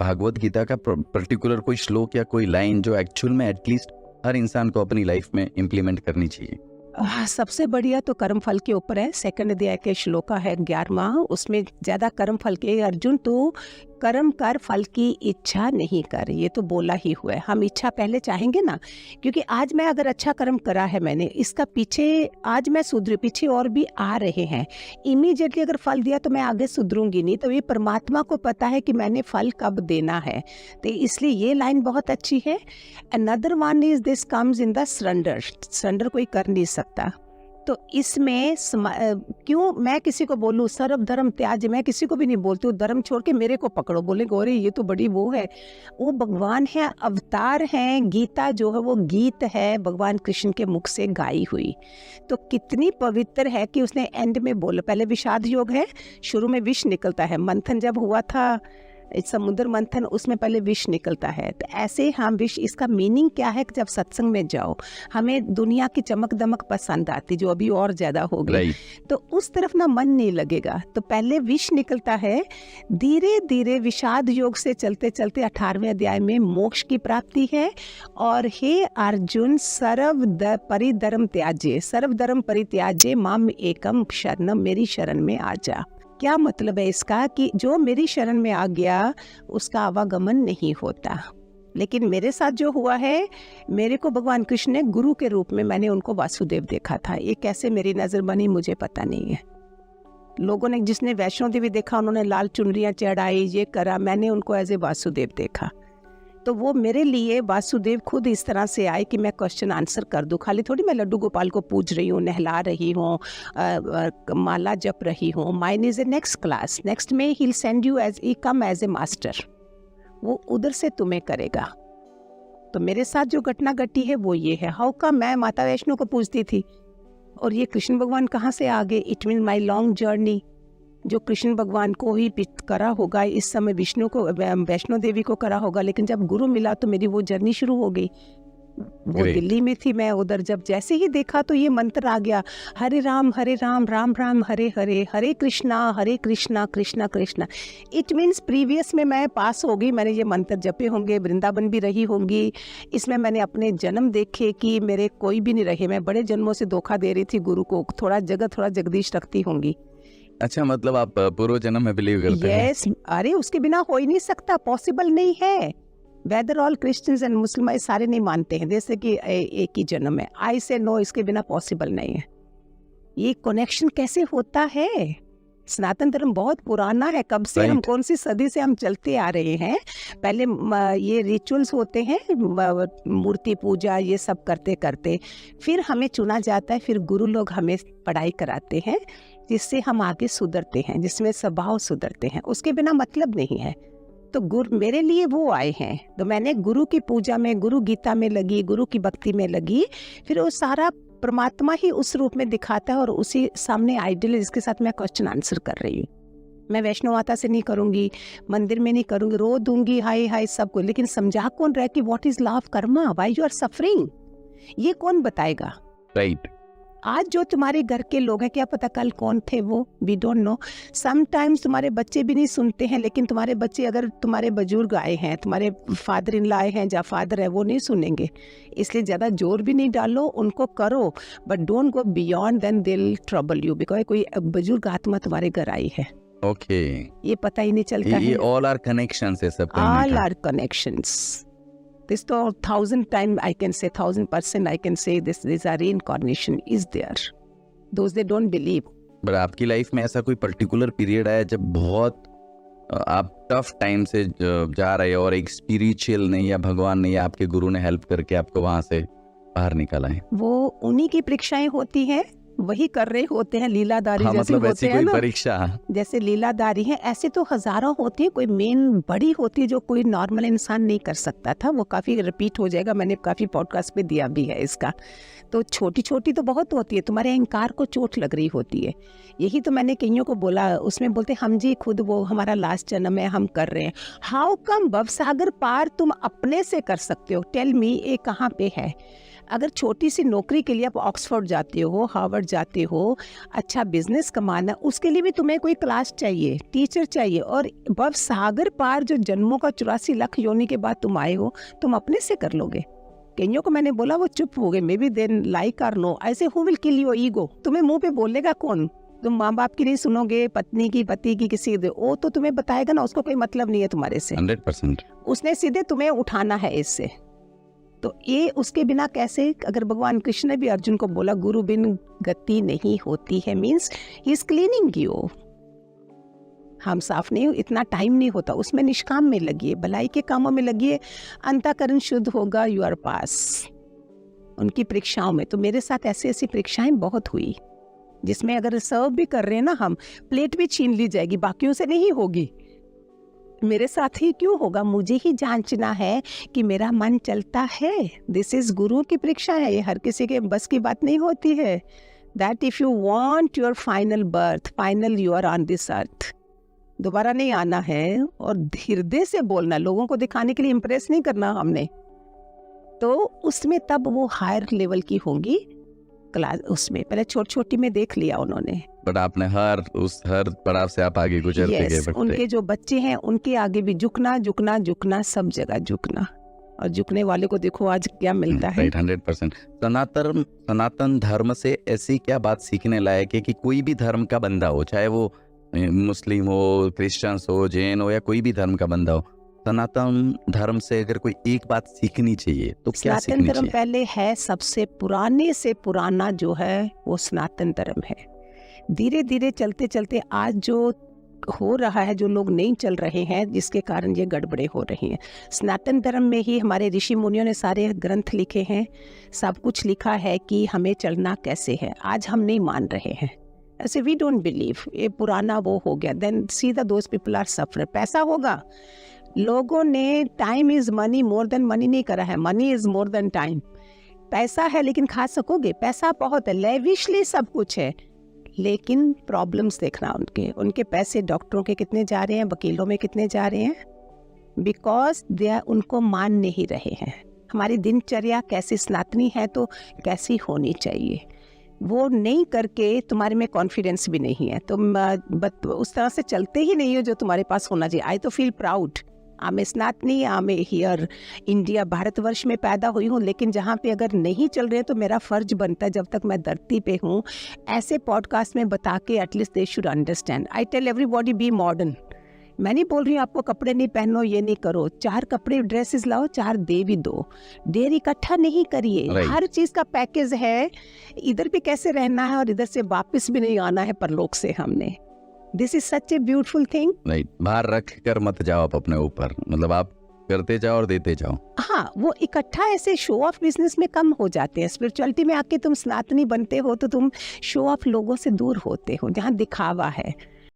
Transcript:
भागवत गीता का पर्टिकुलर कोई श्लोक या कोई लाइन जो एक्चुअल में एटलीस्ट हर इंसान को अपनी लाइफ में इम्प्लीमेंट करनी चाहिए? सबसे बढ़िया तो कर्म फल के ऊपर है। सेकंड अध्याय के श्लोका है 11वां, उसमें ज्यादा कर्म फल के, अर्जुन तू कर्म कर फल की इच्छा नहीं कर, ये तो बोला ही हुआ है। हम इच्छा पहले चाहेंगे ना, क्योंकि आज मैं अगर अच्छा कर्म करा है मैंने, इसका पीछे आज मैं सुधरी, पीछे और भी आ रहे हैं। इमीडिएटली अगर फल दिया तो मैं आगे सुधरूंगी नहीं, तो ये परमात्मा को पता है कि मैंने फल कब देना है, तो इसलिए ये लाइन बहुत अच्छी है। Another one is this comes in the surrender, surrender कोई कर नहीं सकता। तो इसमें क्यों मैं किसी को बोलूँ सर्व धर्म त्याज, मैं किसी को भी नहीं बोलती हूँ धर्म छोड़ के मेरे को पकड़ो, बोले गौरी ये तो बड़ी वो है, वो भगवान है, अवतार है। गीता जो है वो गीत है भगवान कृष्ण के मुख से गाई हुई, तो कितनी पवित्र है कि उसने एंड में बोला, पहले विषाद योग है, शुरू में विष निकलता है, मंथन जब हुआ था समुद्र मंथन, उसमें पहले विष निकलता है। तो ऐसे हम विष, इसका मीनिंग क्या है कि जब सत्संग में जाओ, हमें दुनिया की चमक दमक पसंद आती जो अभी और ज्यादा हो गई, तो उस तरफ ना मन नहीं लगेगा, तो पहले विष निकलता है, धीरे धीरे विषाद योग से चलते चलते 18वें अध्याय में मोक्ष की प्राप्ति है। और हे अर्जुन सर्व परिधर्म त्याजे, सर्व धर्म परित्याजे माम एकम शरणम, मेरी शरण में आ जा। क्या मतलब है इसका कि जो मेरी शरण में आ गया उसका आवागमन नहीं होता। लेकिन मेरे साथ जो हुआ है, मेरे को भगवान कृष्ण ने गुरु के रूप में, मैंने उनको वासुदेव देखा था, ये कैसे मेरी नज़र बनी मुझे पता नहीं है। लोगों ने, जिसने वैष्णो देवी देखा उन्होंने लाल चुनरियाँ चढ़ाई, ये करा, मैंने उनको एज ए वासुदेव देखा। तो वो मेरे लिए वासुदेव खुद इस तरह से आए कि मैं क्वेश्चन आंसर कर दूं, खाली थोड़ी मैं लड्डू गोपाल को पूज रही हूँ, नहला रही हूँ, माला जप रही हूँ। Mine is a next class, next में ही send you as he come as a master, वो उधर से तुम्हें करेगा। तो मेरे साथ जो घटना घटी है वो ये है। हाउ कम मैं माता वैष्णो को पूजती थी और ये कृष्ण भगवान कहाँ से आ गए? It mean my long journey जो कृष्ण भगवान को ही करा होगा, इस समय विष्णु को, वैष्णो देवी को करा होगा, लेकिन जब गुरु मिला तो मेरी वो जर्नी शुरू हो गई। वो दिल्ली में थी, मैं उधर जब जैसे ही देखा तो ये मंत्र आ गया, Hare Ram Ram Ram Hare Hare, Hare Krishna Krishna Krishna. It means previous में मैं पास हो गई, मैंने ये मंत्र जपे होंगे, वृंदावन भी रही होंगी, इसमें मैंने अपने जन्म देखे कि मेरे कोई भी नहीं रहे, मैं बड़े जन्मों से धोखा दे रही थी गुरु को, थोड़ा जगह थोड़ा जगदीश रखती होंगी। अच्छा, मतलब आप पूर्व जन्म में बिलीव करते हैं? यस, अरे उसके बिना हो ही नहीं सकता, पॉसिबल नहीं है। Whether all Christians and Muslim सारे नहीं मानते हैं, जैसे कि एक ही जन्म है, आई से नो, इसके बिना पॉसिबल नहीं है। ये कनेक्शन कैसे होता है? सनातन धर्म बहुत पुराना है, कब से हम, कौन सी सदी से हम चलते आ रहे हैं। पहले ये रिचुअल्स होते हैं, मूर्ति पूजा, ये सब करते करते फिर हमें चुना जाता है, फिर गुरु लोग हमें पढ़ाई कराते हैं जिससे हम आगे सुधरते हैं, जिसमें स्वभाव सुधरते हैं, उसके बिना मतलब नहीं है। तो गुरु मेरे लिए वो आए हैं, तो मैंने गुरु की पूजा में, गुरु गीता में लगी, गुरु की भक्ति में लगी, फिर वो सारा परमात्मा ही उस रूप में दिखाता है और उसी सामने आइडियल जिसके साथ मैं क्वेश्चन आंसर कर रही हूँ। मैं वैष्णो माता से नहीं करूंगी, मंदिर में नहीं करूंगी, रो दूंगी हाय हाय सबको, लेकिन समझा कौन रहा है कि what is love karma, why you are suffering, ये कौन बताएगा? राइट। आज जो तुम्हारे घर के लोग हैं, क्या पता कल कौन थे वो, वी डोंट नो। समटाइम्स तुम्हारे बच्चे भी नहीं सुनते हैं, लेकिन तुम्हारे बच्चे, अगर तुम्हारे बुजुर्ग आए हैं, तुम्हारे फादर इन लॉ आए हैं या फादर है, वो नहीं सुनेंगे। इसलिए ज़्यादा जोर भी नहीं डालो, उनको करो, but don't go beyond, then they will trouble you, because कोई बुजुर्ग आत्मा तुम्हारे घर आई है। ओके, ये पता ही नहीं चलता है। ये ऑल आर कनेक्शंस है, सब ऑल आर कनेक्शंस। This तो 1000 times I can say, 1000% I can say this is a reincarnation is there. Those they don't believe. पर आपकी लाइफ में ऐसा कोई पर्टिकुलर पीरियड आया जब बहुत आप टफ टाइम से जा रहे हो और एक स्पिरिचुअल ने या भगवान ने या आपके गुरु ने हेल्प करके आपको वहां से बाहर निकाला है? वो उन्हीं की परीक्षाएं होती हैं, वही कर रहे होते हैं, लीलाधारी हाँ, जैसे मतलब होते हैं ना, परीक्षा जैसे लीलाधारी है, ऐसे तो हजारों होती है, कोई मेन बड़ी होती है जो कोई नॉर्मल इंसान नहीं कर सकता था, वो काफी रिपीट हो जाएगा, मैंने काफी पॉडकास्ट पे दिया भी है इसका। तो छोटी छोटी तो बहुत होती है, तुम्हारे अहंकार को चोट लग रही होती है, यही तो मैंने कईयों को बोला, उसमें बोलते हम जी खुद वो हमारा लास्ट जन्म है, हम कर रहे हैं। हाउ कम भवसागर पार तुम अपने से कर सकते हो? टेल मी, ये कहाँ पे है? अगर छोटी सी नौकरी के लिए आप ऑक्सफोर्ड जाते हो, हार्वर्ड जाते हो, अच्छा बिजनेस कमाना, उसके लिए भी तुम्हें कोई क्लास चाहिए, टीचर चाहिए। और भव सागर पार जो जन्मों का 84 लाख योनि के बाद तुम आए हो, तुम अपने से कर लोगे। कईयों को मैंने बोला वो चुप हो गए, मे बी देन लाइक और नो। ऐसे who will kill your ego? तुम्हें मुंह पे बोलेगा कौन? तुम माँ बाप की नहीं सुनोगे, पत्नी की, पति की, किसी वो तो तुम्हें बताएगा ना, उसको कोई मतलब नहीं है तुम्हारे से। 100%। उसने सीधे तुम्हें उठाना है इससे। तो ये उसके बिना कैसे? अगर भगवान कृष्ण ने भी अर्जुन को बोला गुरु बिन गति नहीं होती है, means he is cleaning you. हम साफ नहीं, इतना टाइम नहीं होता, उसमें निष्काम में लगिए, भलाई के कामों में लगिए, अंतःकरण शुद्ध होगा, यू आर पास। उनकी परीक्षाओं में तो मेरे साथ ऐसी ऐसी परीक्षाएं बहुत हुई, जिसमें अगर सर्व भी कर रहे हैं ना हम, प्लेट भी छीन ली जाएगी, बाकियों से नहीं होगी। मेरे साथ ही क्यों होगा? मुझे ही जांचना है कि मेरा मन चलता है। दिस इज गुरु की परीक्षा है, ये हर किसी के बस की बात नहीं होती है। That if you want your final birth, final you are on this earth, दोबारा नहीं आना है। और हृदय से बोलना, लोगों को दिखाने के लिए इम्प्रेस नहीं करना हमने। तो उसमें तब वो हायर लेवल की होंगी क्लास। उसमें पहले छोटी छोटी में देख लिया उन्होंने, बट आपने हर पड़ाव से आप आगे गुजरते गए। yes, उनके जो बच्चे हैं उनके आगे भी झुकना झुकना झुकना, सब जगह झुकना। और झुकने वाले को देखो आज क्या मिलता है। 100%। सनातन धर्म से ऐसी क्या बात सीखने लायक है कि कोई भी धर्म का बंदा हो, चाहे वो मुस्लिम हो, क्रिश्चियंस हो, जैन हो, या कोई भी धर्म का बंदा हो, सनातन धर्म से अगर कोई एक बात सीखनी चाहिए तो क्या सनातन सीखनी धर्म चाहिए? पहले है, सबसे पुराने से पुराना जो है वो सनातन धर्म है। धीरे धीरे चलते चलते आज जो हो रहा है, जो लोग नहीं चल रहे हैं, जिसके कारण ये गड़बड़े हो रही हैं। सनातन धर्म में ही हमारे ऋषि मुनियों ने सारे ग्रंथ लिखे हैं, सब कुछ लिखा है कि हमें चलना कैसे है। आज हम नहीं मान रहे हैं, ऐसे वी डोंट बिलीव, ये पुराना वो हो गया। Then see the those people are suffer. पैसा होगा, लोगों ने time is money more than money नहीं करा है, money is more than time. पैसा है लेकिन खा सकोगे? पैसा बहुत है, लेविशली सब कुछ है, लेकिन प्रॉब्लम्स देखना उनके पैसे डॉक्टरों के कितने जा रहे हैं, वकीलों में कितने जा रहे हैं, बिकॉज दे उनको मान नहीं रहे हैं। हमारी दिनचर्या कैसी सनातनी है तो कैसी होनी चाहिए, वो नहीं करके तुम्हारे में कॉन्फिडेंस भी नहीं है, तुम उस तरह से चलते ही नहीं हो जो तुम्हारे पास होना चाहिए। आई तो फील प्राउड, आमे सनातनी, आमे हियर इंडिया, भारतवर्ष में पैदा हुई हूँ, लेकिन जहाँ पे अगर नहीं चल रहे तो मेरा फर्ज बनता है, जब तक मैं धरती पे हूँ, ऐसे पॉडकास्ट में बता के at least they should understand. I tell everybody be modern. मैं नहीं बोल रही हूँ आपको कपड़े नहीं पहनो, ये नहीं करो, 4 कपड़े ड्रेसेस लाओ, 4 दे भी दो, ढेर इकट्ठा नहीं करिए। हर चीज़ का पैकेज है, इधर भी कैसे रहना है और इधर से वापस भी नहीं आना है परलोक से हमने। This is such a beautiful thing. Right, बाहर रख कर मत जाओ आप अपने ऊपर, मतलब आप करते जाओ और देते जाओ। हाँ, वो इकट्ठा ऐसे शो ऑफ बिजनेस में कम हो जाते हैं। स्पिरिचुअलिटी में आके तुम सनातनी बनते हो तो तुम शो ऑफ लोगों से दूर होते हो, जहाँ दिखावा है।